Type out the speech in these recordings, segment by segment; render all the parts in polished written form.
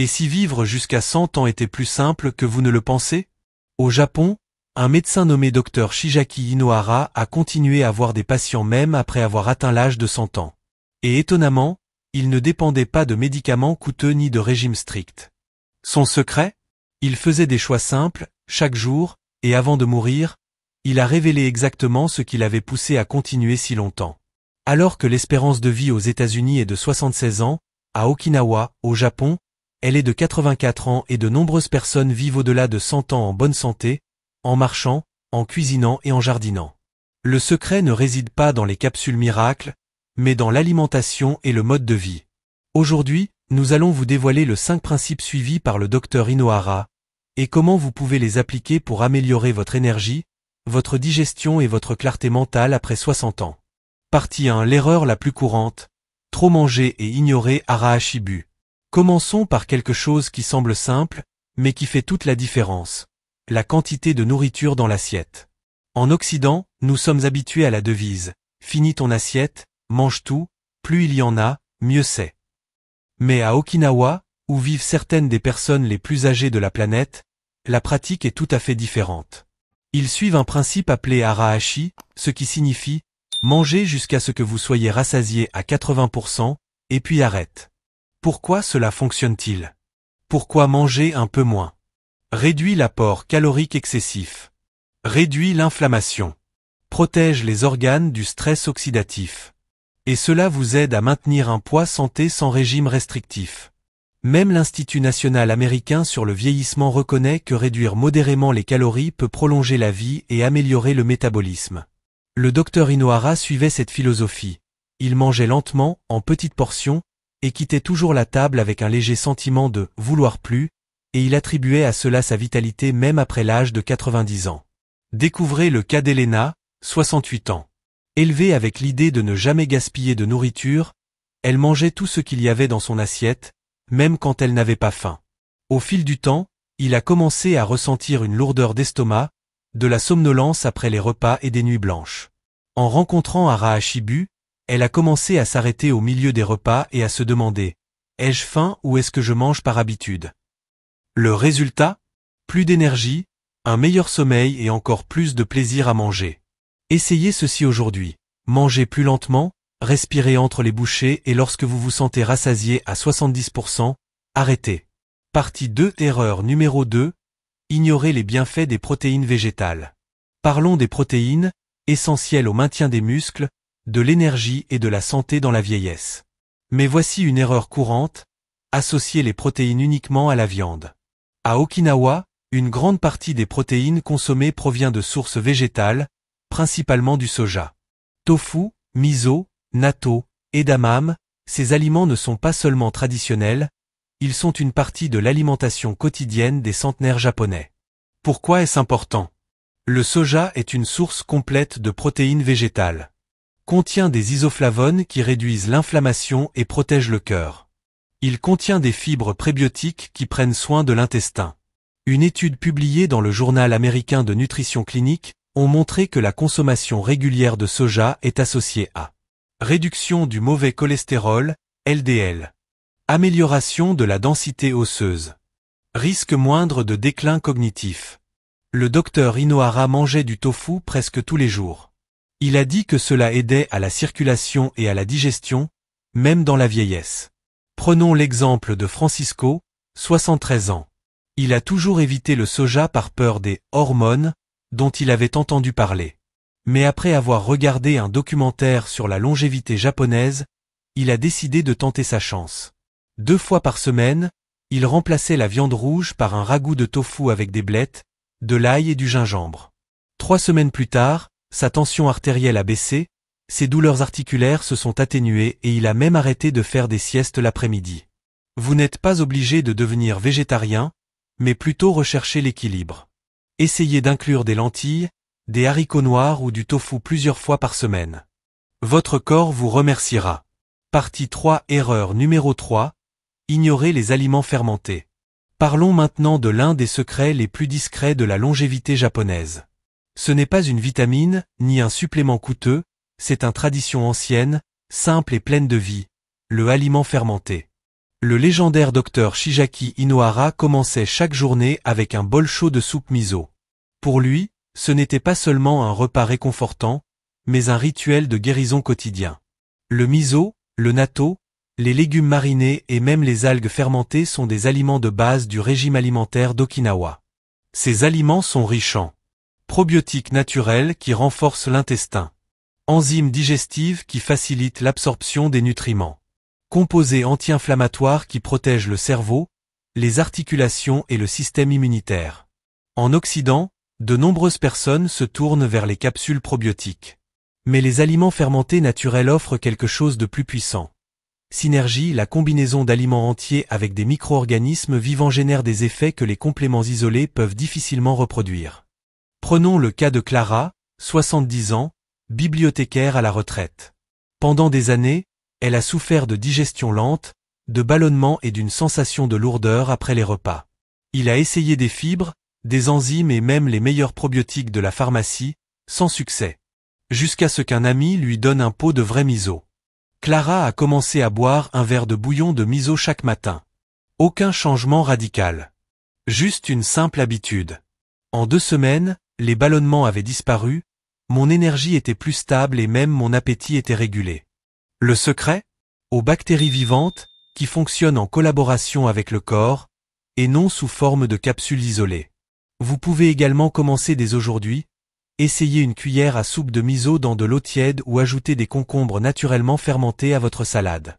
Et si vivre jusqu'à 100 ans était plus simple que vous ne le pensez? Au Japon, un médecin nommé Dr Shigeaki Inohara a continué à voir des patients même après avoir atteint l'âge de 100 ans. Et étonnamment, il ne dépendait pas de médicaments coûteux ni de régime strict. Son secret? Il faisait des choix simples, chaque jour, et avant de mourir, il a révélé exactement ce qui l'avait poussé à continuer si longtemps. Alors que l'espérance de vie aux États-Unis est de 76 ans, à Okinawa, au Japon, elle est de 84 ans et de nombreuses personnes vivent au-delà de 100 ans en bonne santé, en marchant, en cuisinant et en jardinant. Le secret ne réside pas dans les capsules miracles, mais dans l'alimentation et le mode de vie. Aujourd'hui, nous allons vous dévoiler les 5 principes suivis par le Dr Inohara, et comment vous pouvez les appliquer pour améliorer votre énergie, votre digestion et votre clarté mentale après 60 ans. Partie 1. L'erreur la plus courante. Trop manger et ignorer Arahashibu. Commençons par quelque chose qui semble simple, mais qui fait toute la différence. La quantité de nourriture dans l'assiette. En Occident, nous sommes habitués à la devise « Finis ton assiette, mange tout, plus il y en a, mieux c'est ». Mais à Okinawa, où vivent certaines des personnes les plus âgées de la planète, la pratique est tout à fait différente. Ils suivent un principe appelé Arahashi, ce qui signifie « manger jusqu'à ce que vous soyez rassasié à 80%, et puis arrête ». Pourquoi cela fonctionne-t-il? Pourquoi manger un peu moins? Réduit l'apport calorique excessif. Réduit l'inflammation. Protège les organes du stress oxydatif. Et cela vous aide à maintenir un poids santé sans régime restrictif. Même l'Institut national américain sur le vieillissement reconnaît que réduire modérément les calories peut prolonger la vie et améliorer le métabolisme. Le Dr Inohara suivait cette philosophie. Il mangeait lentement, en petites portions, et quittait toujours la table avec un léger sentiment de « vouloir plus », et il attribuait à cela sa vitalité même après l'âge de 90 ans. Découvrez le cas d'Elena, 68 ans. Élevée avec l'idée de ne jamais gaspiller de nourriture, elle mangeait tout ce qu'il y avait dans son assiette, même quand elle n'avait pas faim. Au fil du temps, il a commencé à ressentir une lourdeur d'estomac, de la somnolence après les repas et des nuits blanches. En rencontrant Arahashibu, elle a commencé à s'arrêter au milieu des repas et à se demander « Ai-je faim ou est-ce que je mange par habitude ?» Le résultat? Plus d'énergie, un meilleur sommeil et encore plus de plaisir à manger. Essayez ceci aujourd'hui. Mangez plus lentement, respirez entre les bouchées et lorsque vous vous sentez rassasié à 70%, arrêtez. Partie 2. Erreur numéro 2. Ignorez les bienfaits des protéines végétales. Parlons des protéines, essentielles au maintien des muscles, de l'énergie et de la santé dans la vieillesse. Mais voici une erreur courante, associer les protéines uniquement à la viande. À Okinawa, une grande partie des protéines consommées provient de sources végétales, principalement du soja. Tofu, miso, natto, edamame, ces aliments ne sont pas seulement traditionnels, ils sont une partie de l'alimentation quotidienne des centenaires japonais. Pourquoi est-ce important? Le soja est une source complète de protéines végétales. Contient des isoflavones qui réduisent l'inflammation et protègent le cœur. Il contient des fibres prébiotiques qui prennent soin de l'intestin. Une étude publiée dans le journal américain de nutrition clinique ont montré que la consommation régulière de soja est associée à réduction du mauvais cholestérol, LDL, amélioration de la densité osseuse, risque moindre de déclin cognitif. Le docteur Inohara mangeait du tofu presque tous les jours. Il a dit que cela aidait à la circulation et à la digestion, même dans la vieillesse. Prenons l'exemple de Francisco, 73 ans. Il a toujours évité le soja par peur des hormones, dont il avait entendu parler. Mais après avoir regardé un documentaire sur la longévité japonaise, il a décidé de tenter sa chance. 2 fois par semaine, il remplaçait la viande rouge par un ragoût de tofu avec des blettes, de l'ail et du gingembre. 3 semaines plus tard, sa tension artérielle a baissé, ses douleurs articulaires se sont atténuées et il a même arrêté de faire des siestes l'après-midi. Vous n'êtes pas obligé de devenir végétarien, mais plutôt rechercher l'équilibre. Essayez d'inclure des lentilles, des haricots noirs ou du tofu plusieurs fois par semaine. Votre corps vous remerciera. Partie 3. Erreur numéro 3. Ignorez les aliments fermentés. Parlons maintenant de l'un des secrets les plus discrets de la longévité japonaise. Ce n'est pas une vitamine, ni un supplément coûteux, c'est une tradition ancienne, simple et pleine de vie, le aliment fermenté. Le légendaire docteur Shigeaki Inohara commençait chaque journée avec un bol chaud de soupe miso. Pour lui, ce n'était pas seulement un repas réconfortant, mais un rituel de guérison quotidien. Le miso, le natto, les légumes marinés et même les algues fermentées sont des aliments de base du régime alimentaire d'Okinawa. Ces aliments sont riches en probiotiques naturels qui renforcent l'intestin, enzymes digestives qui facilitent l'absorption des nutriments, composés anti-inflammatoires qui protègent le cerveau, les articulations et le système immunitaire. En Occident, de nombreuses personnes se tournent vers les capsules probiotiques. Mais les aliments fermentés naturels offrent quelque chose de plus puissant. Synergie, la combinaison d'aliments entiers avec des micro-organismes vivants génère des effets que les compléments isolés peuvent difficilement reproduire. Prenons le cas de Clara, 70 ans, bibliothécaire à la retraite. Pendant des années, elle a souffert de digestion lente, de ballonnement et d'une sensation de lourdeur après les repas. Il a essayé des fibres, des enzymes et même les meilleurs probiotiques de la pharmacie, sans succès. Jusqu'à ce qu'un ami lui donne un pot de vrai miso. Clara a commencé à boire un verre de bouillon de miso chaque matin. Aucun changement radical. Juste une simple habitude. En 2 semaines, les ballonnements avaient disparu, mon énergie était plus stable et même mon appétit était régulé. Le secret? Aux bactéries vivantes, qui fonctionnent en collaboration avec le corps, et non sous forme de capsules isolées. Vous pouvez également commencer dès aujourd'hui, essayez une cuillère à soupe de miso dans de l'eau tiède ou ajouter des concombres naturellement fermentés à votre salade.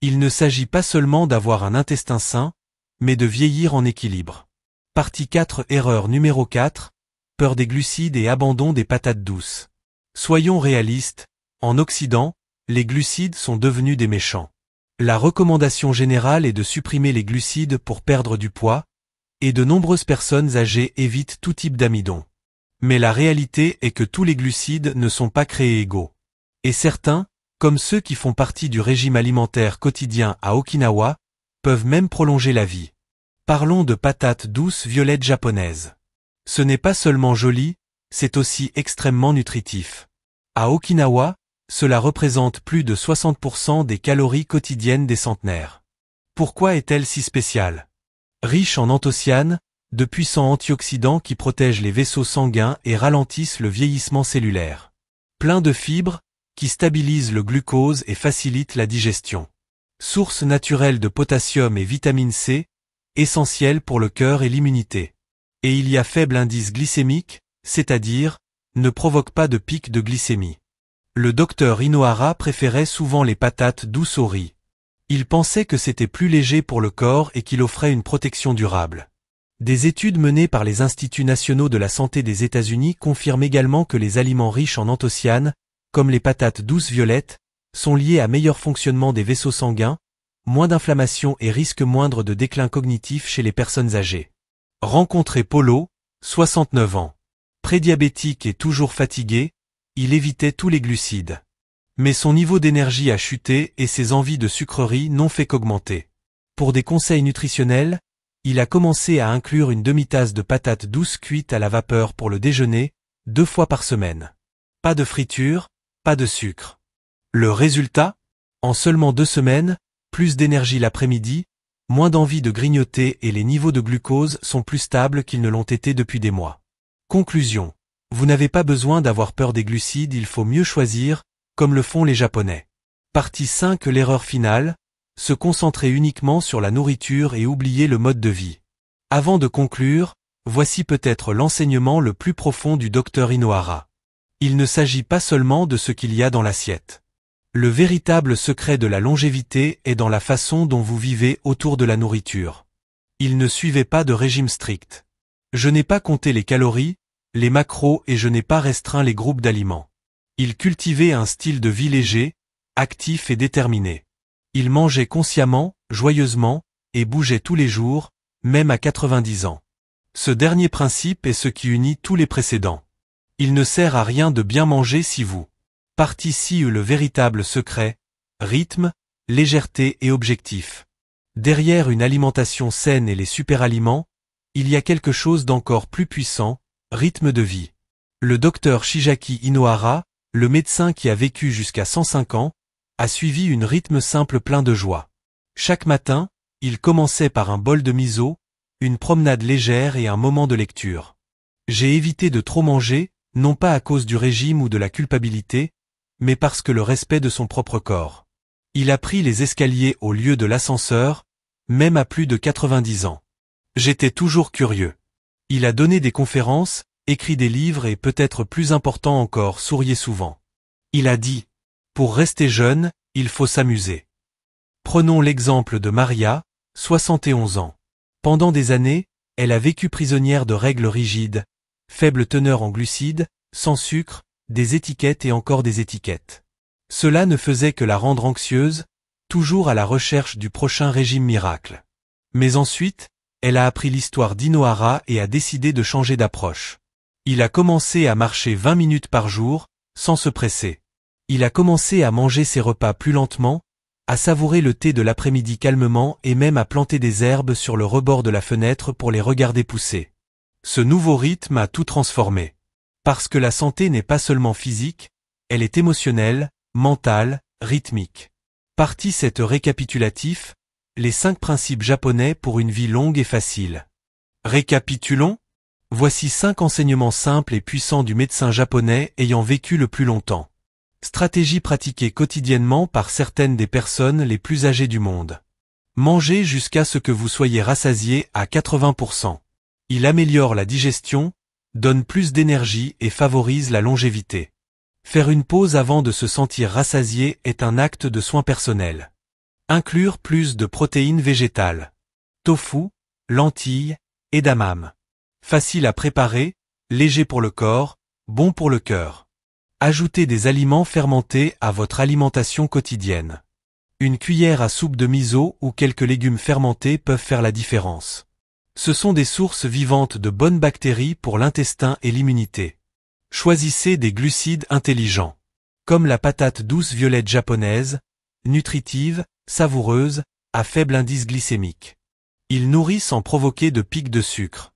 Il ne s'agit pas seulement d'avoir un intestin sain, mais de vieillir en équilibre. Partie 4. Erreur numéro 4. Peur des glucides et abandon des patates douces. Soyons réalistes, en Occident, les glucides sont devenus des méchants. La recommandation générale est de supprimer les glucides pour perdre du poids, et de nombreuses personnes âgées évitent tout type d'amidon. Mais la réalité est que tous les glucides ne sont pas créés égaux. Et certains, comme ceux qui font partie du régime alimentaire quotidien à Okinawa, peuvent même prolonger la vie. Parlons de patates douces violettes japonaises. Ce n'est pas seulement joli, c'est aussi extrêmement nutritif. À Okinawa, cela représente plus de 60% des calories quotidiennes des centenaires. Pourquoi est-elle si spéciale? Riche en anthocyanes, de puissants antioxydants qui protègent les vaisseaux sanguins et ralentissent le vieillissement cellulaire. Plein de fibres, qui stabilisent le glucose et facilitent la digestion. Source naturelle de potassium et vitamine C, essentielle pour le cœur et l'immunité. Et il y a faible indice glycémique, c'est-à-dire, ne provoque pas de pic de glycémie. Le docteur Inohara préférait souvent les patates douces au riz. Il pensait que c'était plus léger pour le corps et qu'il offrait une protection durable. Des études menées par les Instituts nationaux de la santé des États-Unis confirment également que les aliments riches en anthocyanes, comme les patates douces violettes, sont liés à meilleur fonctionnement des vaisseaux sanguins, moins d'inflammation et risque moindre de déclin cognitif chez les personnes âgées. Rencontré Polo, 69 ans. Prédiabétique et toujours fatigué, il évitait tous les glucides. Mais son niveau d'énergie a chuté et ses envies de sucreries n'ont fait qu'augmenter. Pour des conseils nutritionnels, il a commencé à inclure une demi-tasse de patates douces cuites à la vapeur pour le déjeuner, 2 fois par semaine. Pas de friture, pas de sucre. Le résultat? En seulement 2 semaines, plus d'énergie l'après-midi, moins d'envie de grignoter et les niveaux de glucose sont plus stables qu'ils ne l'ont été depuis des mois. Conclusion. Vous n'avez pas besoin d'avoir peur des glucides, il faut mieux choisir, comme le font les Japonais. Partie 5. L'erreur finale. Se concentrer uniquement sur la nourriture et oublier le mode de vie. Avant de conclure, voici peut-être l'enseignement le plus profond du docteur Inohara. Il ne s'agit pas seulement de ce qu'il y a dans l'assiette. Le véritable secret de la longévité est dans la façon dont vous vivez autour de la nourriture. Il ne suivait pas de régime strict. Je n'ai pas compté les calories, les macros et je n'ai pas restreint les groupes d'aliments. Il cultivait un style de vie léger, actif et déterminé. Il mangeait consciemment, joyeusement, et bougeait tous les jours, même à 90 ans. Ce dernier principe est ce qui unit tous les précédents. Il ne sert à rien de bien manger si vous. Partie 6. Le véritable secret, rythme, légèreté et objectif. Derrière une alimentation saine et les superaliments, il y a quelque chose d'encore plus puissant, rythme de vie. Le docteur Shigeaki Inohara, le médecin qui a vécu jusqu'à 105 ans, a suivi un rythme simple plein de joie. Chaque matin, Il commençait par un bol de miso, une promenade légère et un moment de lecture. J'ai évité de trop manger, non pas à cause du régime ou de la culpabilité, mais parce que le respect de son propre corps. Il a pris les escaliers au lieu de l'ascenseur, même à plus de 90 ans. J'étais toujours curieux. Il a donné des conférences, écrit des livres et peut-être plus important encore, souriait souvent. Il a dit « Pour rester jeune, il faut s'amuser ». Prenons l'exemple de Maria, 71 ans. Pendant des années, elle a vécu prisonnière de règles rigides, faible teneur en glucides, sans sucre, des étiquettes et encore des étiquettes. Cela ne faisait que la rendre anxieuse, toujours à la recherche du prochain régime miracle. Mais ensuite, elle a appris l'histoire d'Inohara et a décidé de changer d'approche. Il a commencé à marcher 20 minutes par jour, sans se presser. Il a commencé à manger ses repas plus lentement, à savourer le thé de l'après-midi calmement et même à planter des herbes sur le rebord de la fenêtre pour les regarder pousser. Ce nouveau rythme a tout transformé. Parce que la santé n'est pas seulement physique, elle est émotionnelle, mentale, rythmique. Partie 7 récapitulatif, les 5 principes japonais pour une vie longue et facile. Récapitulons. Voici 5 enseignements simples et puissants du médecin japonais ayant vécu le plus longtemps. Stratégie pratiquée quotidiennement par certaines des personnes les plus âgées du monde. Mangez jusqu'à ce que vous soyez rassasié à 80%. Il améliore la digestion, donne plus d'énergie et favorise la longévité. Faire une pause avant de se sentir rassasié est un acte de soin personnel. Inclure plus de protéines végétales. Tofu, lentilles, edamame. Facile à préparer, léger pour le corps, bon pour le cœur. Ajoutez des aliments fermentés à votre alimentation quotidienne. Une cuillère à soupe de miso ou quelques légumes fermentés peuvent faire la différence. Ce sont des sources vivantes de bonnes bactéries pour l'intestin et l'immunité. Choisissez des glucides intelligents. Comme la patate douce violette japonaise, nutritive, savoureuse, à faible indice glycémique. Ils nourrissent sans provoquer de pics de sucre.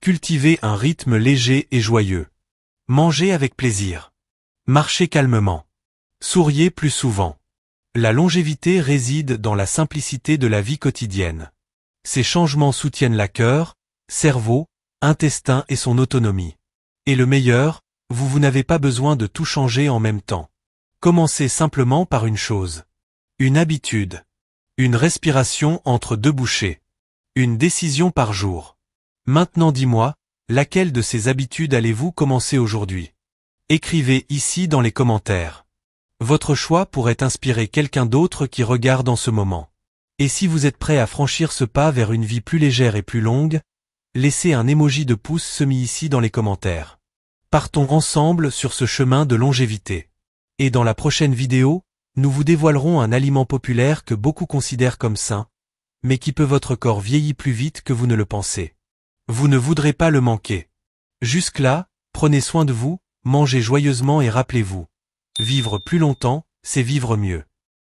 Cultivez un rythme léger et joyeux. Mangez avec plaisir. Marchez calmement. Souriez plus souvent. La longévité réside dans la simplicité de la vie quotidienne. Ces changements soutiennent la cœur, cerveau, intestin et son autonomie. Et le meilleur, vous n'avez pas besoin de tout changer en même temps. Commencez simplement par une chose. Une habitude. Une respiration entre 2 bouchées. Une décision par jour. Maintenant dis-moi, laquelle de ces habitudes allez-vous commencer aujourd'hui? Écrivez ici dans les commentaires. Votre choix pourrait inspirer quelqu'un d'autre qui regarde en ce moment. Et si vous êtes prêt à franchir ce pas vers une vie plus légère et plus longue, laissez un emoji de pouce semi ici dans les commentaires. Partons ensemble sur ce chemin de longévité. Et dans la prochaine vidéo, nous vous dévoilerons un aliment populaire que beaucoup considèrent comme sain, mais qui peut votre corps vieillit plus vite que vous ne le pensez. Vous ne voudrez pas le manquer. Jusque-là, prenez soin de vous, mangez joyeusement et rappelez-vous. Vivre plus longtemps, c'est vivre mieux.